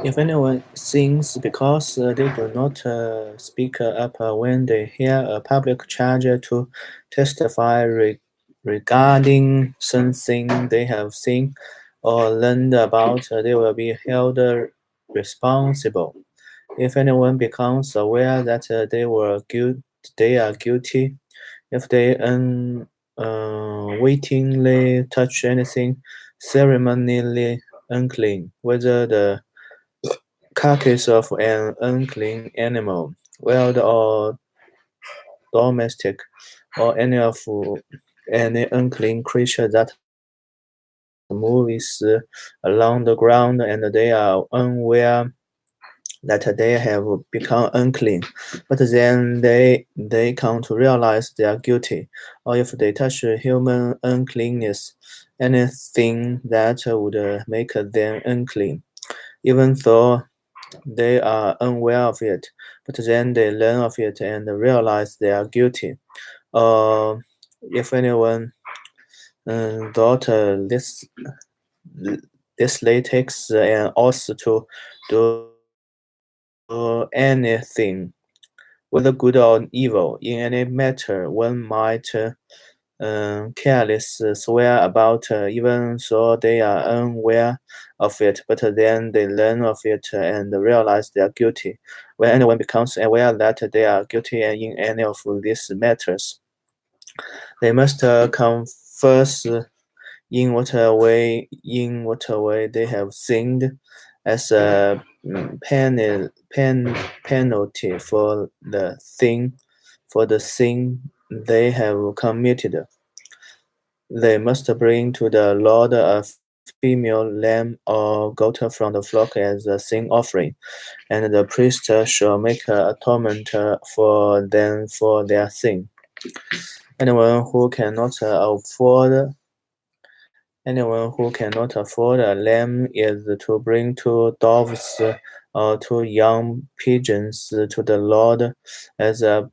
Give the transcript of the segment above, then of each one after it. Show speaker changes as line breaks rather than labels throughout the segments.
If anyone sins because they do not speak up when they hear a public charge to testify regarding something they have seen or learned about, they will be held responsible. If anyone becomes aware that they are guilty, if they unwittingly touch anything ceremonially unclean, whether the carcass of an unclean animal, wild or domestic, or any unclean creature that moves along the ground, and they are unaware that they have become unclean, but then they come to realize they are guilty, or if they touch human uncleanness, anything that would make them unclean, even though they are unaware of it, but then they learn of it and realize they are guilty. Or if anyone thought this takes an oath to do anything, whether good or evil, in any matter, one might careless swear about, even so they are unaware of it, but then they learn of it and realize they are guilty. When anyone becomes aware that they are guilty in any of these matters, they must confess in what way they have sinned, as a penalty for the sin they have committed. They must bring to the Lord a female lamb or goat from the flock as a sin offering, and the priest shall make atonement for them for their sin. Anyone who cannot afford Anyone who cannot afford a lamb is to bring 2 doves or 2 young pigeons to the Lord as a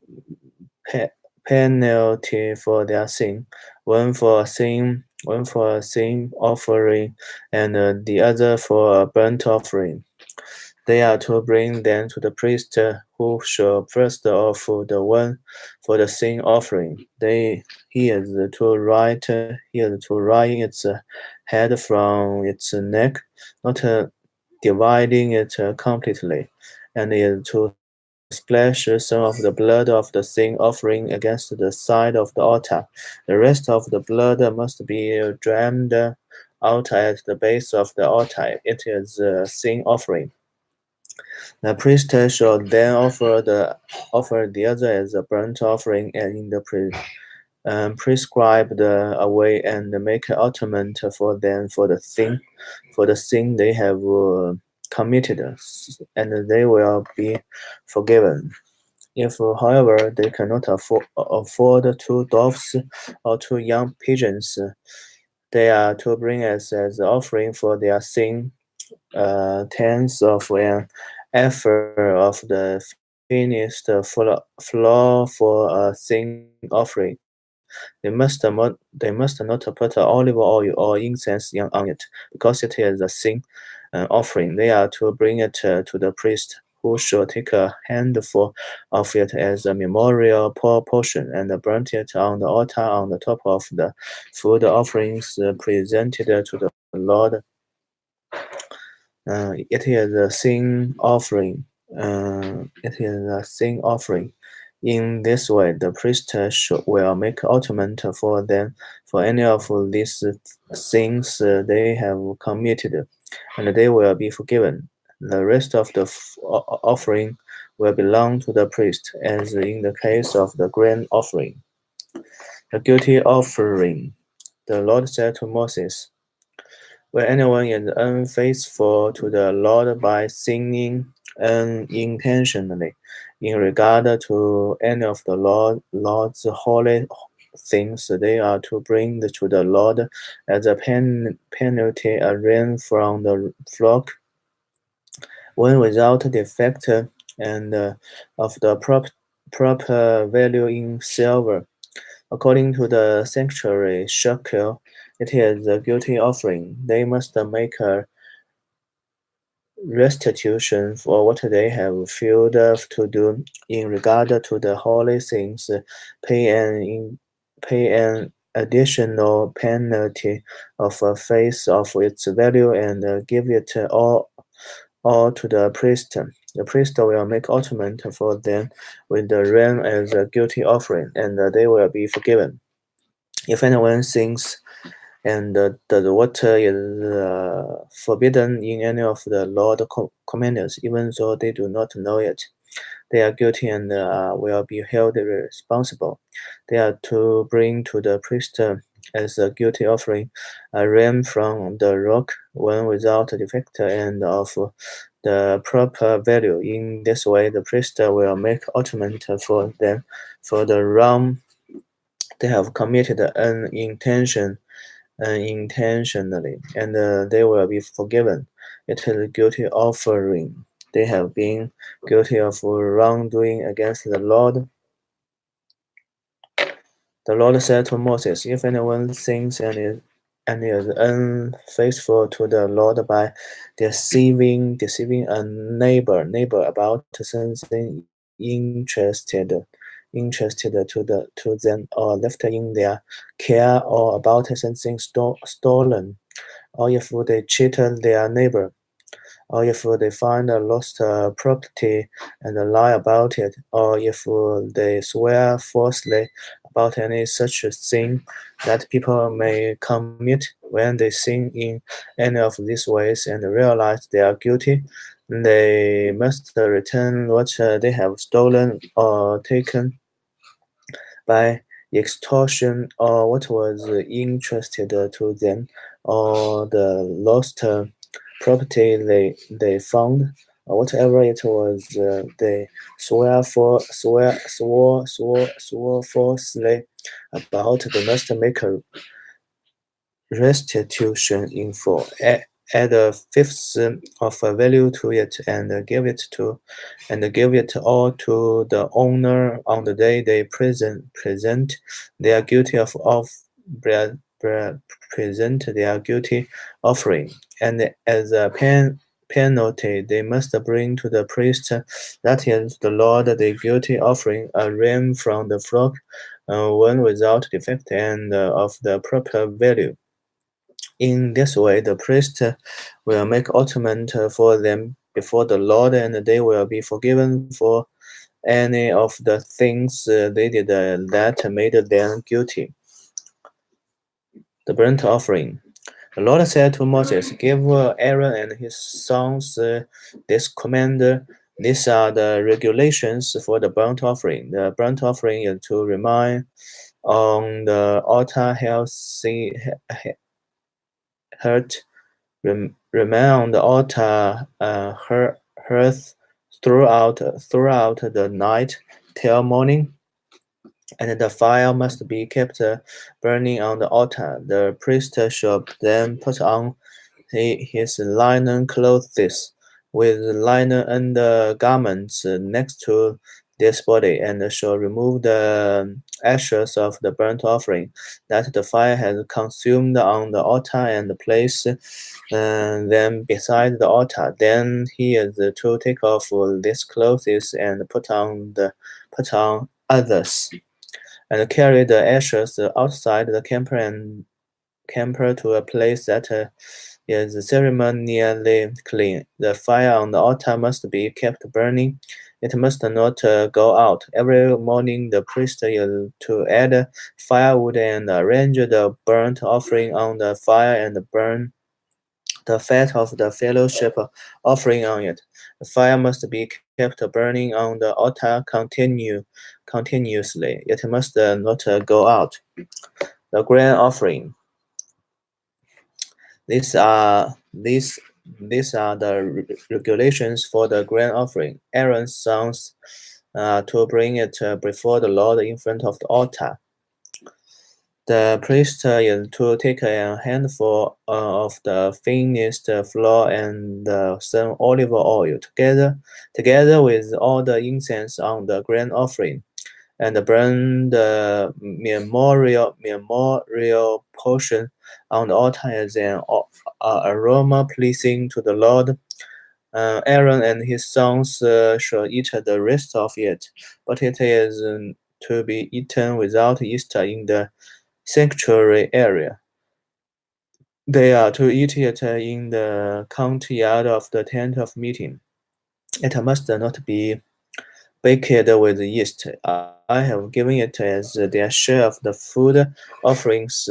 penalty for their sin, one for a sin offering, and the other for a burnt offering. They are to bring them to the priest, who shall first offer the one for the sin offering. He is to write its head from its neck, not dividing it completely, and is to splash some of the blood of the sin offering against the side of the altar. The rest of the blood must be drained out at the base of the altar. It is a sin offering. The priest shall then offer the other as a burnt offering and in the prescribed way, and make atonement for them for the sin they have committed, and they will be forgiven. If, however, they cannot afford 2 doves or 2 young pigeons, they are to bring as offering for their sin tenths of an effort of the finished flour for a sin offering. They must not put olive oil or incense on it, because it is a sin offering. They are to bring it to the priest, who shall take a handful of it as a memorial portion and burn it on the altar on the top of the food offerings presented to the Lord. It is a sin offering. It is a sin offering. In this way, the priest will make atonement for them for any of these sins they have committed, and they will be forgiven. The rest of the offering will belong to the priest, as in the case of the grain offering. The guilty offering. The Lord said to Moses, when anyone is unfaithful to the Lord by sinning unintentionally in regard to any of the Lord's holy things, they are to bring to the Lord as a penalty a ram from the flock, one without defect and of the proper value in silver. According to the sanctuary shekel, it is a guilty offering. They must make restitution for what they have failed to do in regard to the holy things, pay an additional penalty of a fifth of its value and give it all to the priest. The priest will make atonement for them with the ram as a guilty offering, and they will be forgiven. If anyone sins and the water is forbidden in any of the Lord's commandments, even though they do not know it, they are guilty and will be held responsible. They are to bring to the priest as a guilty offering a ram from the rock, one without defect and of the proper value. In this way, the priest will make atonement for them for the wrong they have committed unintentionally, and they will be forgiven. It is a guilty offering. They have been guilty of wrongdoing against the Lord. The Lord said to Moses, "If anyone sins and is unfaithful to the Lord by deceiving a neighbor about something interested to them, or left in their care, or about something stolen, or if they cheated their neighbor, or if they find a lost property and lie about it, or if they swear falsely about any such thing that people may commit when they sin in any of these ways and realize they are guilty, they must return what they have stolen or taken by extortion, or what was entrusted to them, or the lost property they found, or whatever it was they swore falsely about. They must make a restitution in full. Add a fifth of a value to it and give it all to the owner on the day they present. They are guilty of present their guilty offering, and as a penalty they must bring to the priest, that is the Lord, the guilty offering, a ram from the flock, one without defect and of the proper value. In this way, the priest will make atonement for them before the Lord, and they will be forgiven for any of the things they did that made them guilty. The burnt offering. The Lord said to Moses, "Give Aaron and his sons this command. These are the regulations for the burnt offering. The burnt offering is to remain on the altar hearth remain on the altar hearth throughout the night till morning, and the fire must be kept burning on the altar. The priest shall then put on his linen clothes with linen undergarments next to this body, and shall remove the ashes of the burnt offering that the fire has consumed on the altar, and place them beside the altar. Then he is to take off these clothes and put on others, and carry the ashes outside the camper to a place that is ceremonially clean. The fire on the altar must be kept burning. It must not go out. Every morning the priest is to add firewood and arrange the burnt offering on the fire and burn the fat of the fellowship offering on it. The fire must be kept burning on the altar continuously. It must not go out. The grain offering. These are the regulations for the grain offering. Aaron's sons to bring it before the Lord in front of the altar. The priest is to take a handful of the finest flour and some olive oil together with all the incense on the grain offering, and burn the memorial portion on the altar as an aroma pleasing to the Lord. Aaron and his sons shall eat the rest of it, but it is to be eaten without yeast in the sanctuary area. They are to eat it in the courtyard of the tent of meeting. It must not be baked with yeast. I have given it as their share of the food offerings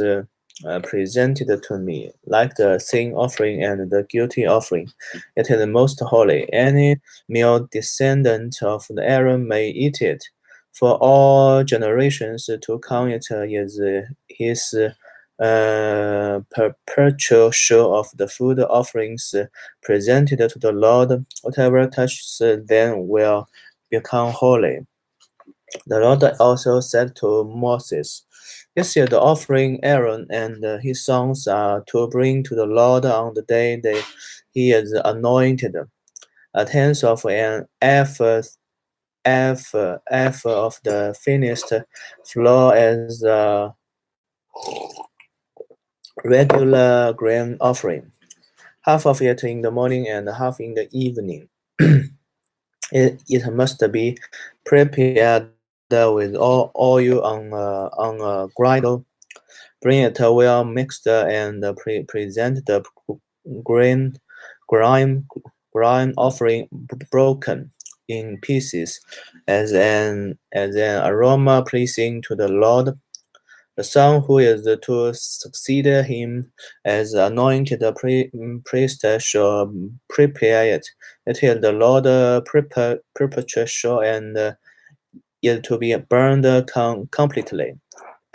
presented to me, like the sin offering and the guilty offering. It is most holy. Any male descendant of Aaron may eat it. For all generations to come, it is his perpetual show of the food offerings presented to the Lord. Whatever touches them will become holy. The Lord also said to Moses, "This year the offering Aaron and his sons are to bring to the Lord on the day that he is anointed, a tenth of an ephah of the finest flour as a regular grain offering, half of it in the morning and half in the evening. It must be prepared with oil on a griddle. Bring it well mixed and present the grain, grain, grain offering broken in pieces as an aroma pleasing to the Lord. The son who is to succeed him as anointed priest shall prepare it. It is the Lord perpetual and is to be burned completely.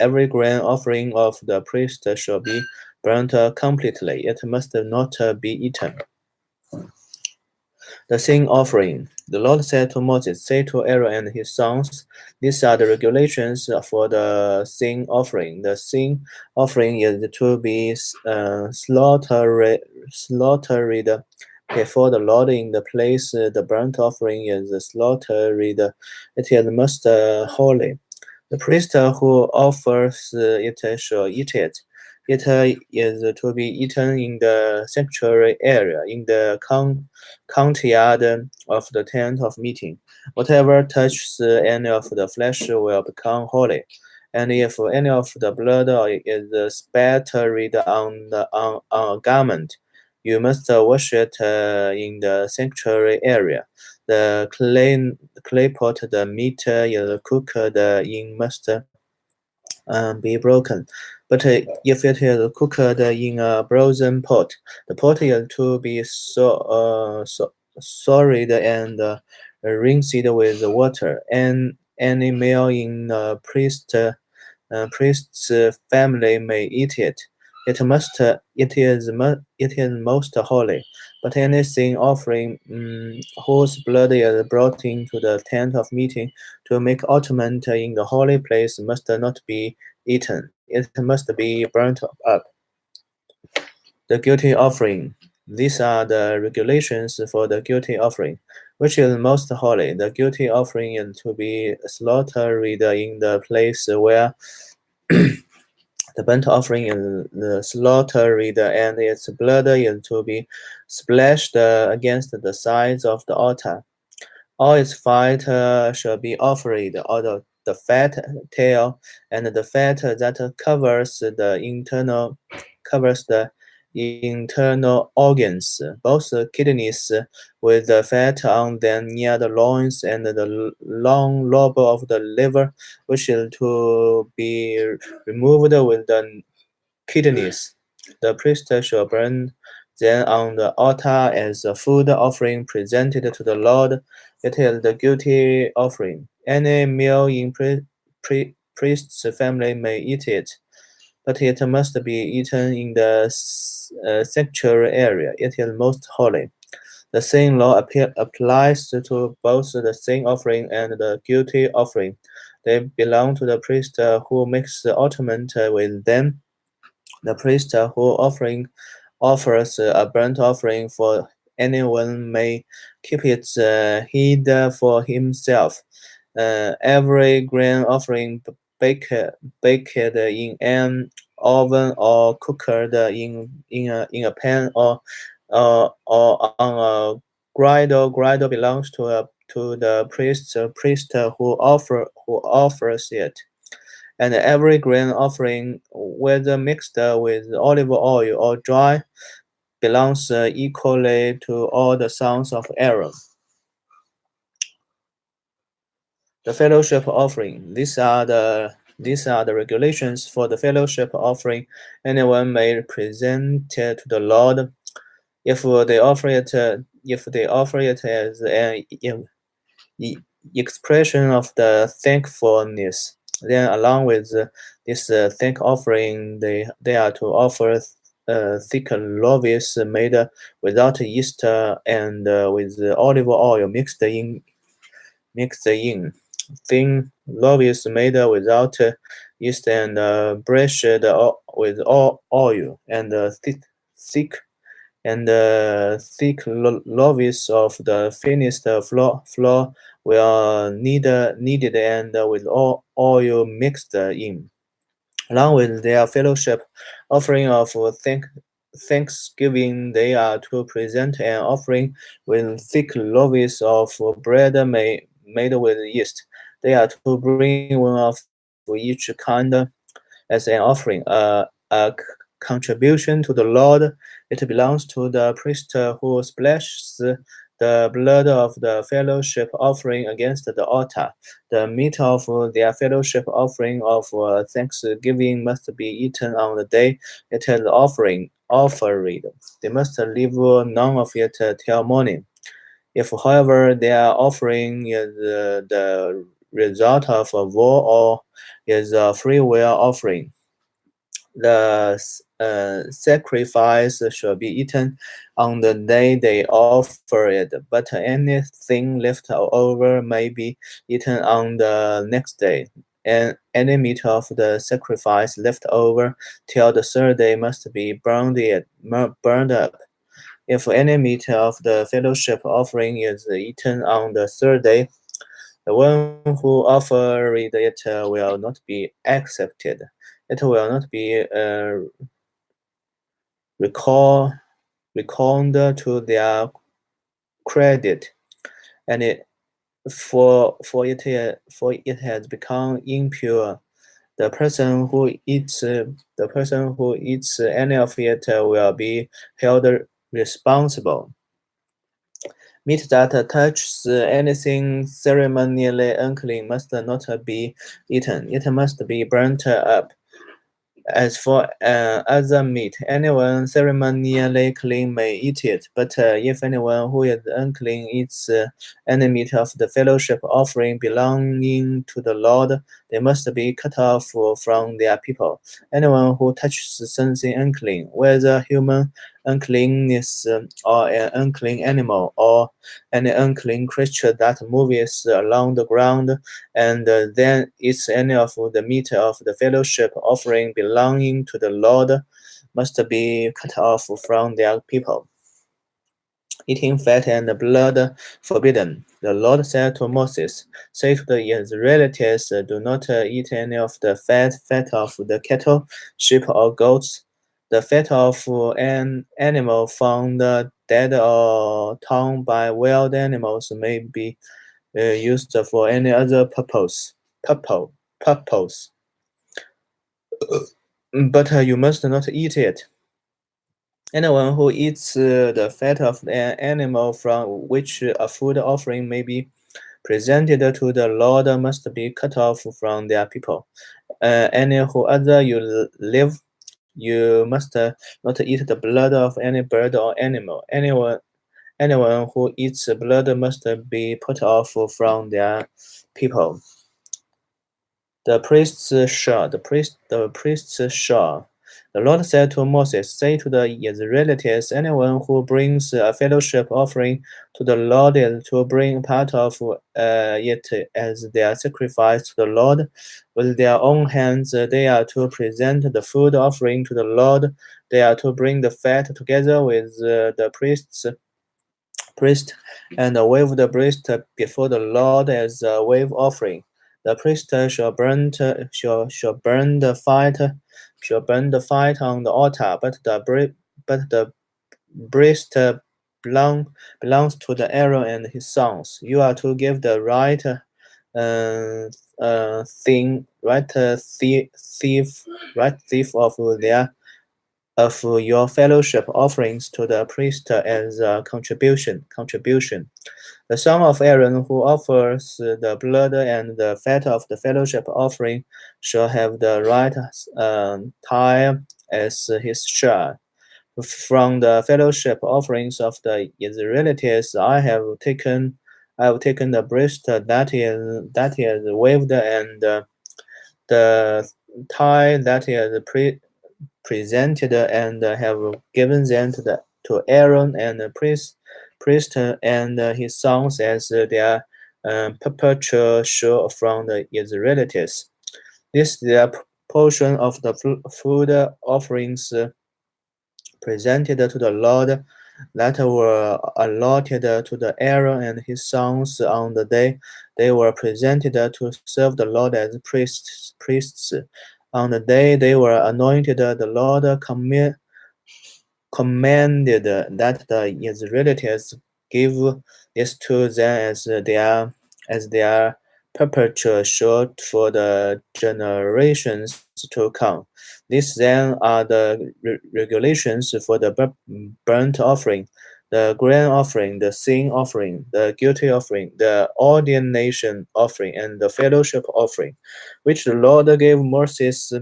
Every grain offering of the priest shall be burnt completely. It must not be eaten. The sin offering. The Lord said to Moses, "Say to Aaron and his sons, these are the regulations for the sin offering. The sin offering is to be slaughtered before the Lord in the place the burnt offering is slaughtered. It is most holy. The priest who offers it shall eat it. It is to be eaten in the sanctuary area, in the courtyard of the tent of meeting. Whatever touches any of the flesh will become holy. And if any of the blood is spattered on a garment, you must wash it in the sanctuary area. The clay pot the meat is cooked in must be broken. But if it is cooked in a brazen pot, the pot is to be solid and rinsed with water. And any male in the priest's family may eat it. It is most holy. But any sin offering whose blood is brought into the tent of meeting to make atonement in the holy place must not be eaten. It must be burnt up. The guilty offering. These are the regulations for the guilty offering, which is most holy. The guilty offering is to be slaughtered in the place where the burnt offering is slaughtered, and its blood is to be splashed against the sides of the altar. All its fat shall be offered, all the fat tail and the fat that covers the internal organs, both kidneys with the fat on them near the loins, and the long lobe of the liver, which is to be removed with the kidneys. The priest shall burn them on the altar as a food offering presented to the Lord. It is the guilty offering. Any male in priest's family may eat it, but it must be eaten in the sanctuary area. It is most holy. The same law applies to both the sin offering and the guilty offering. They belong to the priest who makes the atonement with them. The priest who offers a burnt offering for anyone may keep it hid for himself. Every grain offering baked in an oven or cooked in a pan or on a Griddle belongs to the priest who offers it. And every grain offering, whether mixed with olive oil or dry, belongs equally to all the sons of Aaron. The fellowship offering. These are the regulations for the fellowship offering. Anyone may present it to the Lord if they offer it as an expression of the thankfulness. Then, along with this thank offering, they are to offer thick loaves made without yeast and with olive oil mixed in. Thin loaves made without yeast and brushed with oil, and thick loaves of the finest flour were kneaded and with oil mixed in. Along with their fellowship offering of thanksgiving, they are to present an offering with thick loaves of bread made with yeast. They are to bring one of each kind as an offering, contribution to the Lord. It belongs to the priest who splashes the blood of the fellowship offering against the altar. The meat of their fellowship offering of thanksgiving must be eaten on the day it is offered. They must leave none of it till morning. If, however, their offering is the result of a war or is a free will offering, the sacrifice shall be eaten on the day they offer it, but anything left over may be eaten on the next day. And any meat of the sacrifice left over till the third day must be burned up. If any meat of the fellowship offering is eaten on the third day, the one who offered it will not be accepted. It will not be reckoned to their credit, and for it has become impure. The person who eats any of it will be held responsible. Meat that touches anything ceremonially unclean must not be eaten. It must be burnt up. As for other meat, anyone ceremonially clean may eat it, but if anyone who is unclean eats any meat of the fellowship offering belonging to the Lord, they must be cut off from their people. Anyone who touches something unclean, whether human uncleanness or an unclean animal or any unclean creature that moves along the ground, and then eats any of the meat of the fellowship offering belonging to the Lord, must be cut off from their people. Eating fat and blood forbidden. The Lord said to Moses, "Say to the Israelites, do not eat any of the fat of the cattle, sheep, or goats. The fat of an animal found dead or torn by wild animals may be used for any other purpose. But you must not eat it. Anyone who eats the fat of an animal from which a food offering may be presented to the Lord must be cut off from their people. Any who other you live, you must not eat the blood of any bird or animal. Anyone who eats blood must be put off from their people. The priests shall. The Lord said to Moses, "Say to the Israelites, anyone who brings a fellowship offering to the Lord is to bring part of it as their sacrifice to the Lord. With their own hands they are to present the food offering to the Lord. They are to bring the fat together with the priest and wave the breast before the Lord as a wave offering. The priest shall burn the fat on the altar, but the breast belongs to the Aaron and his sons. You are to give the right thief of your fellowship offerings to the priest as a contribution. The son of Aaron who offers the blood and the fat of the fellowship offering shall have the right tithe as his share. From the fellowship offerings of the Israelites, I have taken the breast that is waved and the tie that is presented and have given them to Aaron and the priest and his sons as their perpetual share from the Israelites. This is their portion of the food offerings presented to the Lord that were allotted to the Aaron and his sons on the day they were presented to serve the Lord as priests. On the day they were anointed, the Lord commanded that the Israelites give this to them as their perpetual short for the generations to come. These then are the regulations for the burnt offering, the grain offering, the sin offering, the guilty offering, the ordination offering, and the fellowship offering, which the Lord gave Moses,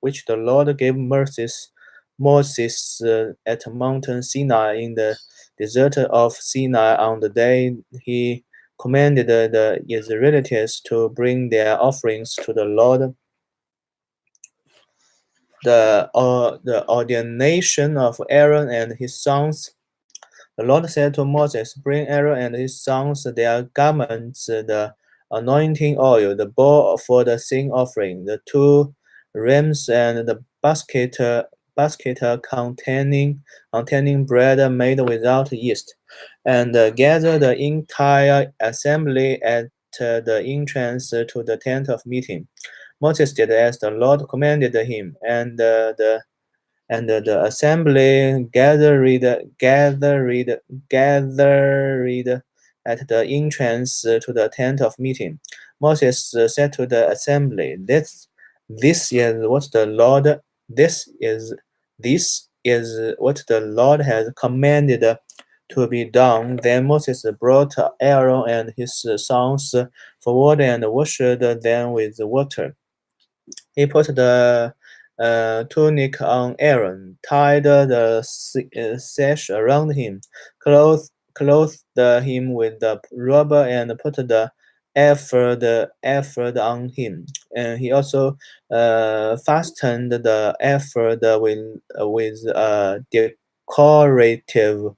which the Lord gave Moses at Mountain Sinai in the desert of Sinai on the day he commanded the Israelites to bring their offerings to the Lord. The ordination of Aaron and his sons. The Lord said to Moses, "Bring Aaron and his sons their garments, the anointing oil, the bowl for the sin offering, the two rams, and the basket containing bread made without yeast, and gather the entire assembly at the entrance to the tent of meeting." Moses did as the Lord commanded him, and the assembly gathered at the entrance to the tent of meeting. Moses said to the assembly, "This is what the Lord this is what the Lord has commanded to be done." Then Moses brought Aaron and his sons forward and washed them with water. He put the tunic on Aaron, tied the sash around him, clothed him with the robe, and put the ephod on him. And he also fastened the ephod with a decorative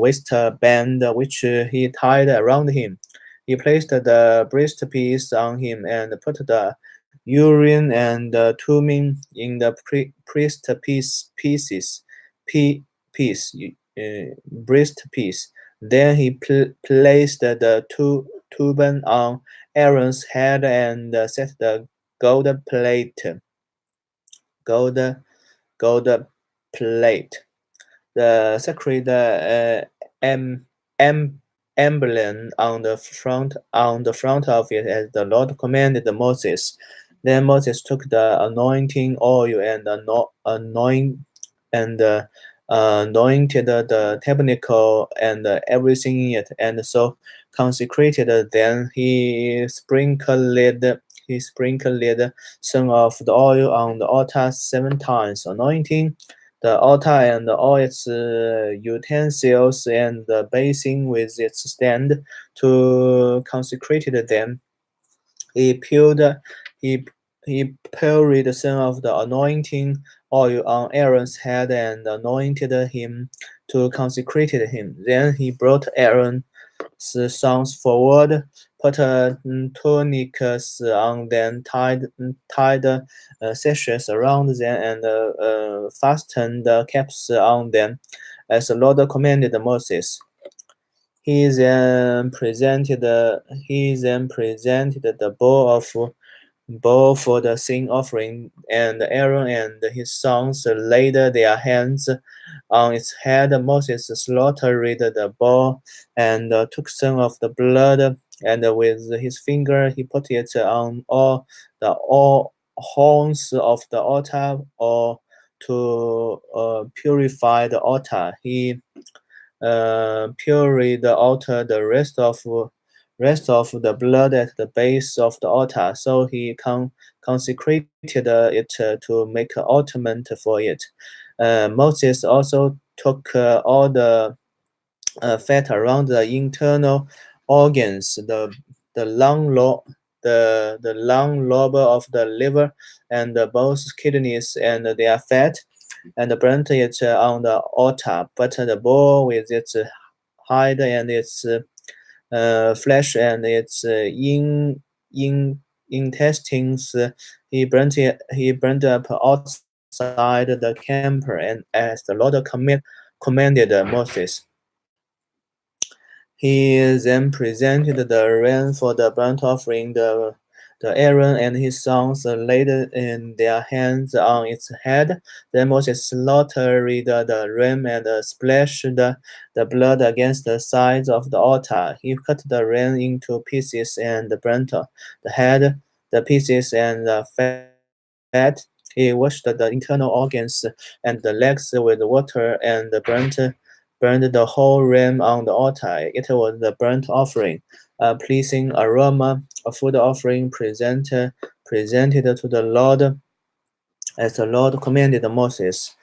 waistband which he tied around him. He placed the breastpiece on him and put the Urim and Thummim in the breast piece. Then he placed the turban on Aaron's head and set the gold plate. The sacred emblem on the front of it, as the Lord commanded Moses. Then Moses took the anointing oil and anointed the tabernacle and everything in it, and so consecrated. Then he sprinkled some of the oil on the altar 7 times, anointing the altar and all its utensils and the basin with its stand to consecrate them. He poured some of the anointing oil on Aaron's head and anointed him to consecrate him. Then he brought Aaron's sons forward, put tunics on them, tied sashes around them, and fastened caps on them, as the Lord commanded Moses. He then presented the bowl of bowl for the sin offering, and Aaron and his sons laid their hands on its head. Moses slaughtered the bowl and took some of the blood, and with his finger he put it on all horns of the altar, or to purify the altar. He purified the altar, the rest of the blood at the base of the altar. So he consecrated it to make an ointment for it. Moses also took all the fat around the internal organs, the lung lobe, the lung lobe of the liver, and both kidneys and their fat, and burnt it on the altar. But the bull with its hide and its flesh and its intestines, he burned up outside the camp, and as the Lord commanded Moses. He then presented the ram for the burnt offering. The Aaron and his sons laid in their hands on its head. Then Moses slaughtered the ram and splashed the blood against the sides of the altar. He cut the ram into pieces and burnt the head, the pieces, and the fat. He washed the internal organs and the legs with water and burned the whole ram on the altar. It was the burnt offering, a pleasing aroma, a food offering presented to the Lord as the Lord commanded Moses.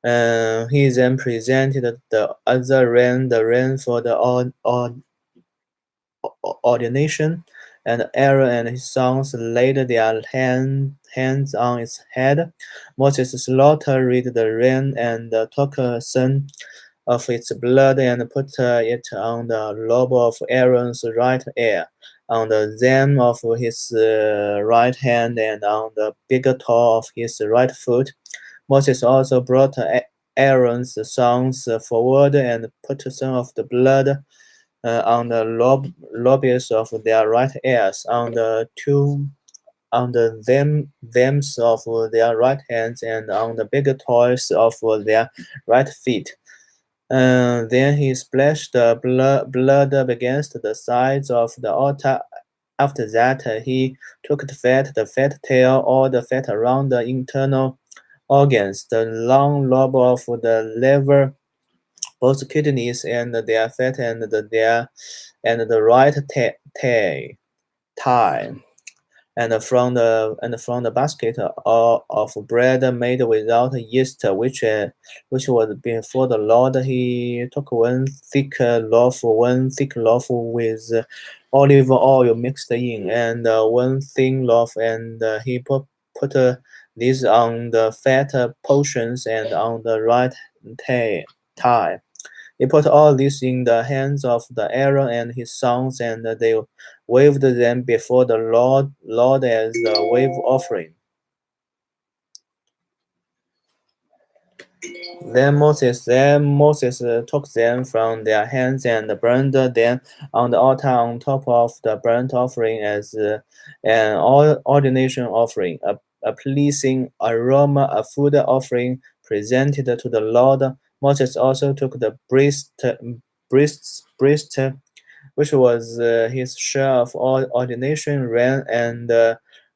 He then presented the other ram, the ram for the ordination, and Aaron and his sons laid their hands on its head. Moses slaughtered the ram and took some of its blood and put it on the lobe of Aaron's right ear, on the zam of his right hand, and on the big toe of his right foot. Moses also brought Aaron's sons forward and put some of the blood on the lobes of their right ears, on the thems of their right hands, and on the big toes of their right feet. Then he splashed the blood against the sides of the altar. After that, he took the fat tail, all the fat around the internal organs, the long lobe of the liver, both kidneys and their fat, and the right thigh, and from the basket of bread made without yeast, which was before the Lord, he took one thick loaf with olive oil mixed in, and one thin loaf, and he put these on the fat portions and on the right thigh. He put all this in the hands of the Aaron and his sons, and they waved them before the Lord as a wave offering. Then Moses took them from their hands and burned them on the altar on top of the burnt offering as an ordination offering, a pleasing aroma, a food offering presented to the Lord. Moses also took the breast, which was his share of ordination, ran and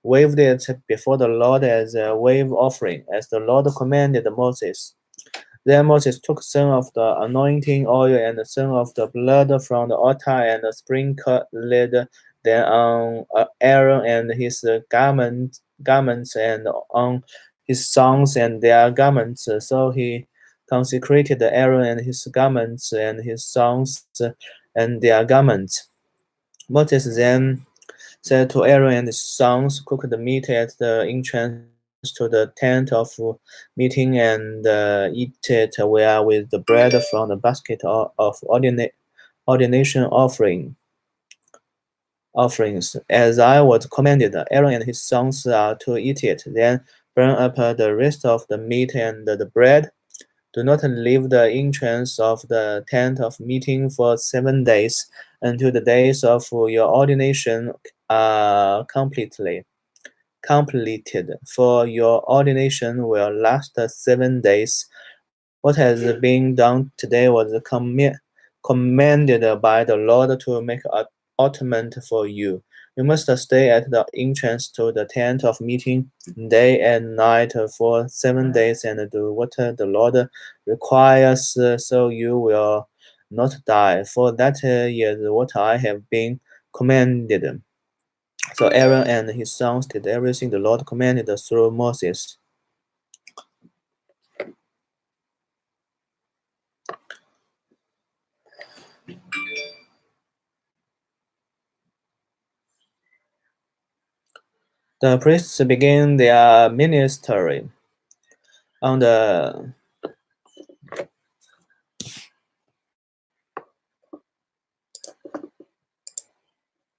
waved it before the Lord as a wave offering, as the Lord commanded Moses. Then Moses took some of the anointing oil and some of the blood from the altar and sprinkled them on Aaron and his garments, and on his sons and their garments. So he consecrated Aaron and his garments, and his sons and their garments. Moses then said to Aaron and his sons, "Cook the meat at the entrance to the tent of meeting, and eat it where with the bread from the basket of ordination offerings, as I was commanded. Aaron and his sons are to eat it. Then burn up the rest of the meat and the bread. Do not leave the entrance of the tent of meeting for 7 days, until the days of your ordination completely. completed, for your ordination will last 7 days. What has been done today was commanded by the Lord to make atonement for you. You must stay at the entrance to the tent of meeting day and night for 7 days and do what the Lord requires, so you will not die. For that is what I have been commanded. So Aaron and his sons did everything the Lord commanded through Moses. The priests began their ministry. On the